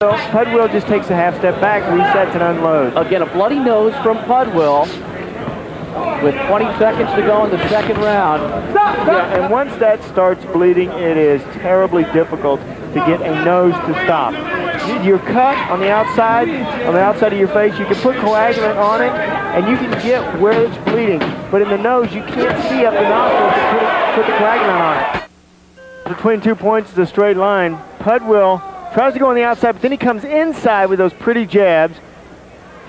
Pudwill just takes a half step back, resets and unloads. Again, a bloody nose from Pudwill with 20 seconds to go in the second round. Yeah, and once that starts bleeding, it is terribly difficult to get a nose to stop. Your cut on the outside of your face, you can put coagulant on it, and you can get where it's bleeding. But in the nose, you can't see up the nostrils to put the coagulant on it. Between 2 points is a straight line. Pudwill tries to go on the outside, but then he comes inside with those pretty jabs.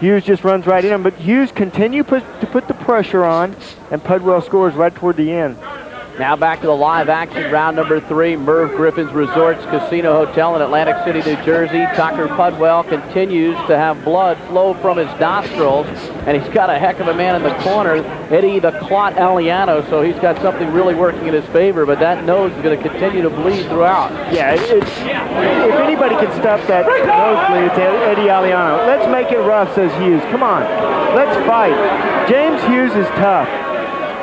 Hughes just runs right in him, but Hughes continues to put the pressure on, and Pudwill scores right toward the end. Now back to the live action, round number 3, Merv Griffin's Resorts Casino Hotel in Atlantic City, New Jersey. Tucker Pudwill continues to have blood flow from his nostrils, and he's got a heck of a man in the corner, Eddie the Clot Aliano, so he's got something really working in his favor, but that nose is going to continue to bleed throughout. Yeah, if anybody can stop that nosebleed, it's Eddie Aliano. Let's make it rough, says Hughes. Come on, let's fight. James Hughes is tough.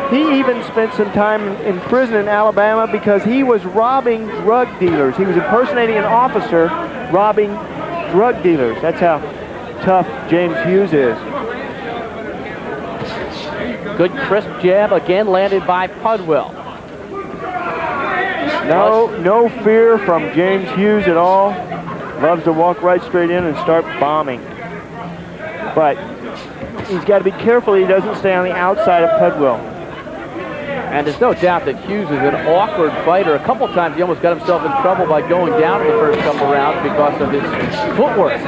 He even spent some time in prison in Alabama because he was robbing drug dealers. He was impersonating an officer, robbing drug dealers. That's how tough James Hughes is. Good crisp jab, again landed by Pudwill. No fear from James Hughes at all. Loves to walk right straight in and start bombing. But he's got to be careful he doesn't stay on the outside of Pudwill. And there's no doubt that Hughes is an awkward fighter. A couple times he almost got himself in trouble by going down in the first couple rounds because of his footwork.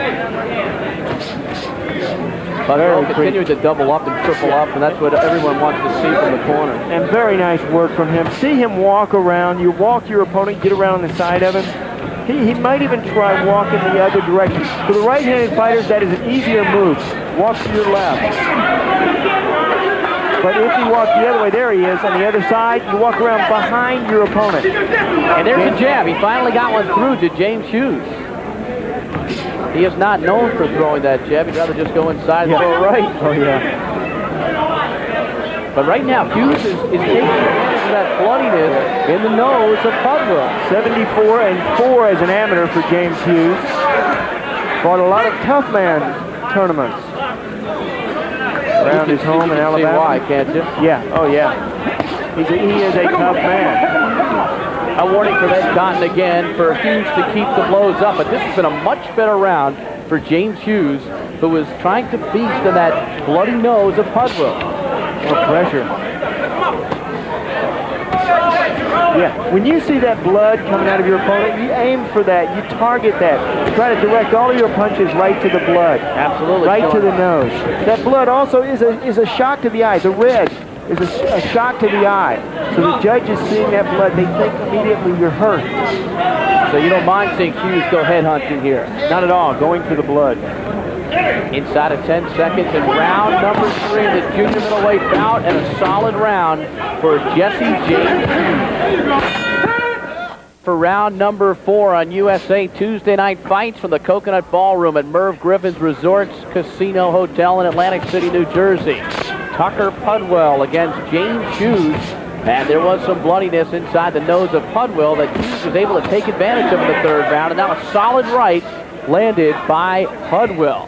But he'll continue to double up and triple up, and that's what everyone wants to see from the corner. And very nice work from him. See him walk around. You walk your opponent, get around the side of him. He might even try walking the other direction. For the right-handed fighters, that is an easier move. Walk to your left. But if you walk the other way, there he is, on the other side, you walk around behind your opponent. And there's a jab. He finally got one through to James Hughes. He is not known for throwing that jab. He'd rather just go inside and throw right. Oh, yeah. But right now, Hughes is taking advantage of that bloodiness in the nose of Pudwill. 74-4 as an amateur for James Hughes. Fought a lot of tough man tournaments. Around his home in Alabama. See why, can't you? Yeah, oh yeah. He is a tough man. A warning for Ed Cotton again for Hughes to keep the blows up, but this has been a much better round for James Hughes, who was trying to feast on that bloody nose of Pudwill. More pressure. Yeah, when you see that blood coming out of your opponent, you aim for that, you target that. You try to direct all of your punches right to the blood. Absolutely. Right to the nose. That blood also is a shock to the eye. The red is a shock to the eye. So the judge is seeing that blood, they think immediately you're hurt. So you don't mind seeing Hughes go head hunting here? Not at all, going for the blood. Inside of 10 seconds in round number 3 of the junior middleweight bout, and a solid round for Jesse James. For round number 4 on USA Tuesday Night Fights from the Coconut Ballroom at Merv Griffin's Resorts Casino Hotel in Atlantic City, New Jersey. Tucker Pudwill against James Hughes. And there was some bloodiness inside the nose of Pudwill that Hughes was able to take advantage of in the third round. And now a solid right landed by Pudwill.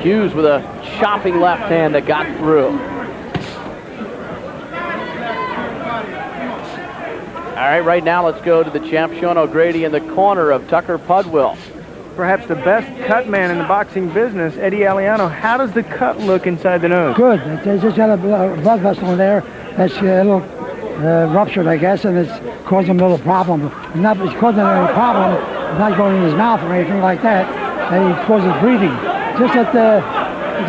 Hughes with a chopping left hand that got through. All right, right now let's go to the champ, Sean O'Grady, in the corner of Tucker Pudwill. Perhaps the best cut man in the boxing business, Eddie Aliano. How does the cut look inside the nose? Good. They just got a blood vessel in there that's a little ruptured, I guess, and it's causing him a little problem. It's not causing any problem. It's not going in his mouth or anything like that. And it causes breathing. Just that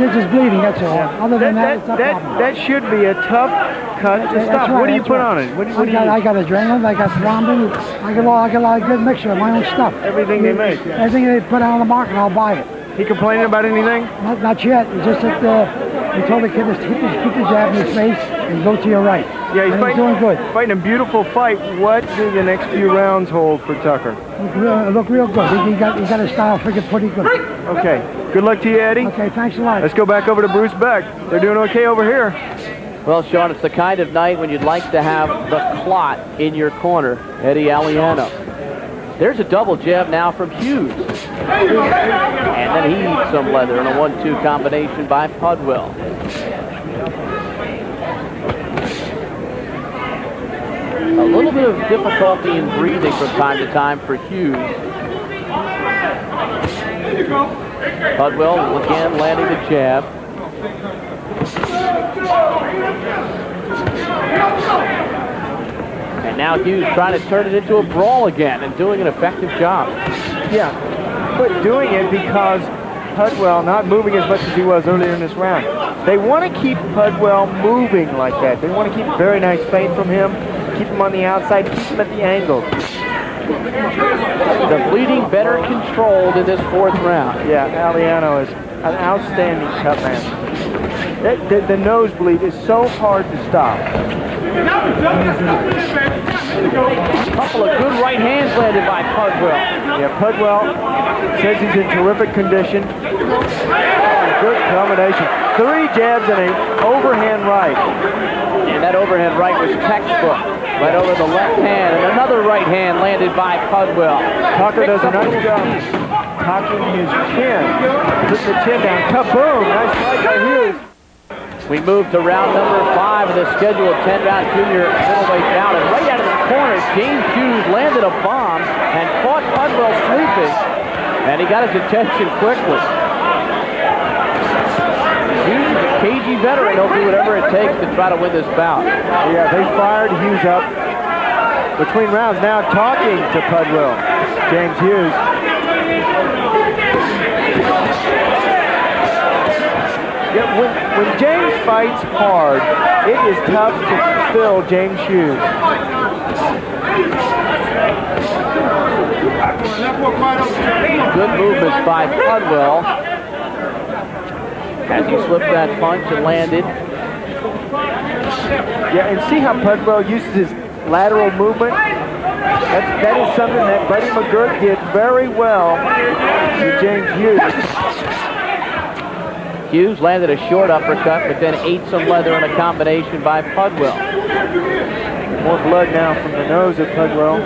it's just bleeding, that's all. Yeah. Other than that, it's not a problem. That should be a tough cut to stop. Right, what do you put on it? What do you I got adrenaline, I got thrombin, I got a good mixture of my own stuff. Everything they make. Yeah. Everything they put out on the market, I'll buy it. He complaining about anything? Not yet. It's just that he told the kid to keep the jab in his face and go to your right. Yeah, he's doing good. Fighting a beautiful fight. What do the next few rounds hold for Tucker? Look real good. He got his style figured pretty good. Okay. Good luck to you, Eddie. Okay, thanks a lot. Let's go back over to Bruce Beck. They're doing okay over here. Well, Sean, it's the kind of night when you'd like to have the clot in your corner, Eddie Aliano. There's a double jab now from Hughes. And then he eats some leather in a 1-2 combination by Pudwill. A little bit of difficulty in breathing from time to time for Hughes. Pudwill again landing the jab. And now Hughes trying to turn it into a brawl again and doing an effective job. Yeah, but doing it because Pudwill not moving as much as he was earlier in this round. They want to keep Pudwill moving like that. They want to keep a very nice feint from him, keep him on the outside, keep him at the angle. The bleeding better controlled in this 4th round. Yeah, Aliano is an outstanding cut man. The nosebleed is so hard to stop. A couple of good right hands landed by Pudwill. Yeah, Pudwill says he's in terrific condition. Good combination. 3 jabs and an overhand right. And that overhand right was textbook. Right over the left hand, and another right hand landed by Pudwill. Tocker does a nice job cocking his chin. Puts the chin down. Kaboom! Nice right by Hughes. We move to round number 5 of the scheduled 10-round junior middleweight bout. And right out of the corner, James Hughes landed a bomb and caught Pudwill sleeping. And he got his attention quickly. Hughes is a cagey veteran. He'll do whatever it takes to try to win this bout. Yeah, they fired Hughes up between rounds. Now talking to Pudwill. James Hughes. Yeah, when James fights hard, it is tough to fulfill James Hughes. Good movements by Pudwill as he slipped that punch and landed. Yeah, and see how Pudwill uses his lateral movement? That is something that Buddy McGirt did very well with James Hughes. Hughes landed a short uppercut, but then ate some leather in a combination by Pudwill. More blood now from the nose of Pudwill.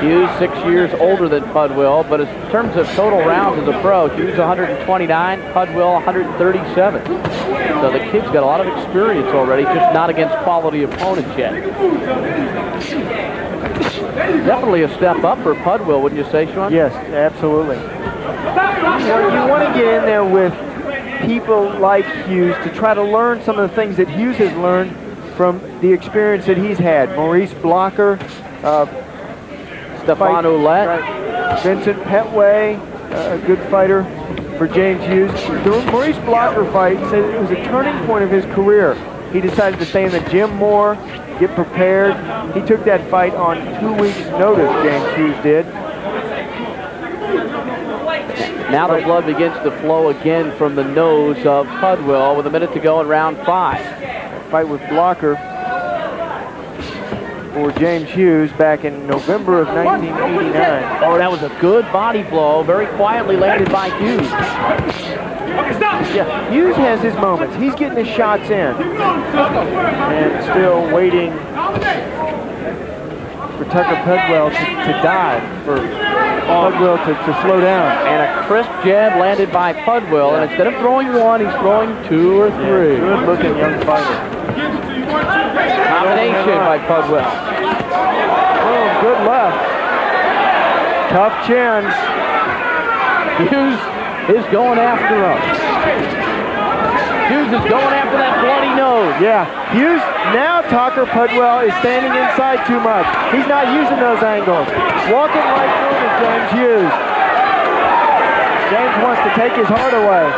Hughes 6 years older than Pudwill, but in terms of total rounds as a pro, Hughes 129, Pudwill 137. So the kid's got a lot of experience already, just not against quality opponents yet. Definitely a step up for Pudwill, wouldn't you say, Sean? Yes, absolutely. You want to get in there with people like Hughes to try to learn some of the things that Hughes has learned from the experience that he's had. Maurice Blocker, Stefan Ouellette. Right. Vincent Petway, a good fighter for James Hughes. The Maurice Blocker fight said it was a turning point of his career. He decided to stay in the gym more, get prepared. He took that fight on 2 weeks' notice, James Hughes did. Now the blood begins to flow again from the nose of Pudwill with a minute to go in round 5. Fight with Blocker for James Hughes back in November of 1989. Oh, that was a good body blow, very quietly landed by Hughes. Yeah, Hughes has his moments. He's getting his shots in. And still waiting for Tucker Pudwill to dive, for Pudwill to slow down. And a crisp jab landed by Pudwill, and instead of throwing 1, he's throwing 2 or 3. Good looking young fighter. Combination by Pudwill. Oh, good left. Tough chin. Hughes is going after him. Hughes is going after that bloody nose. Yeah, Hughes, now Tocker Pudwill is standing inside too much. He's not using those angles. Walking right through to James Hughes. James wants to take his heart away.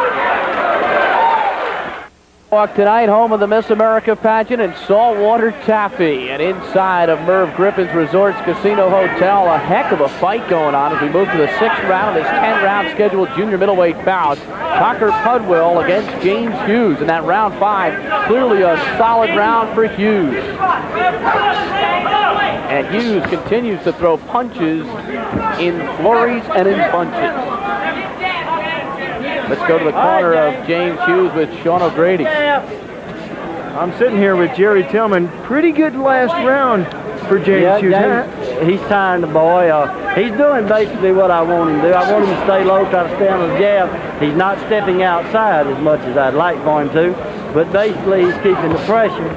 Walk tonight, home of the Miss America pageant in Saltwater Taffy, and inside of Merv Griffin's Resorts Casino Hotel. A heck of a fight going on as we move to the 6th round of this 10-round scheduled junior middleweight bout. Tocker Pudwill against James Hughes in that round 5. Clearly a solid round for Hughes. And Hughes continues to throw punches in flurries and in bunches. Let's go to the corner of James Hughes with Sean O'Grady. I'm sitting here with Jerry Tillman. Pretty good last round for James Hughes. James, he's tiring the boy. He's doing basically what I want him to do. I want him to stay low, try to stay on the jab. He's not stepping outside as much as I'd like for him to, but basically he's keeping the pressure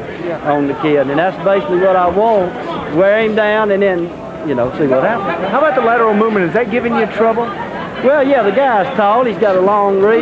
on the kid, and that's basically what I want. Wear him down and then, you know, see what happens. How about the lateral movement? Is that giving you trouble? Well, yeah, the guy's tall. He's got a long reach,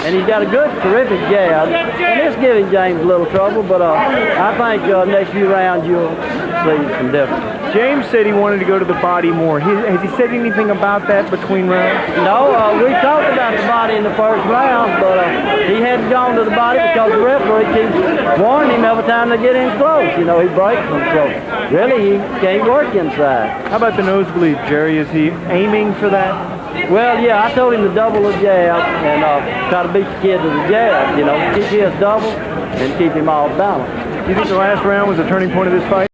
and he's got a good, terrific jab. And it's giving James a little trouble, but I think next few rounds you'll see some difference. James said he wanted to go to the body more. Has he said anything about that between rounds? No, we talked about the body in the first round, but he hadn't gone to the body because the referee keeps warning him every time they get in close. You know, he breaks them, so really he can't work inside. How about the nosebleed, Jerry? Is he aiming for that? Well, yeah, I told him to double the jab and try to beat the kid to the jab, you know, keep his double and keep him off balance. Do you think the last round was a turning point of this fight?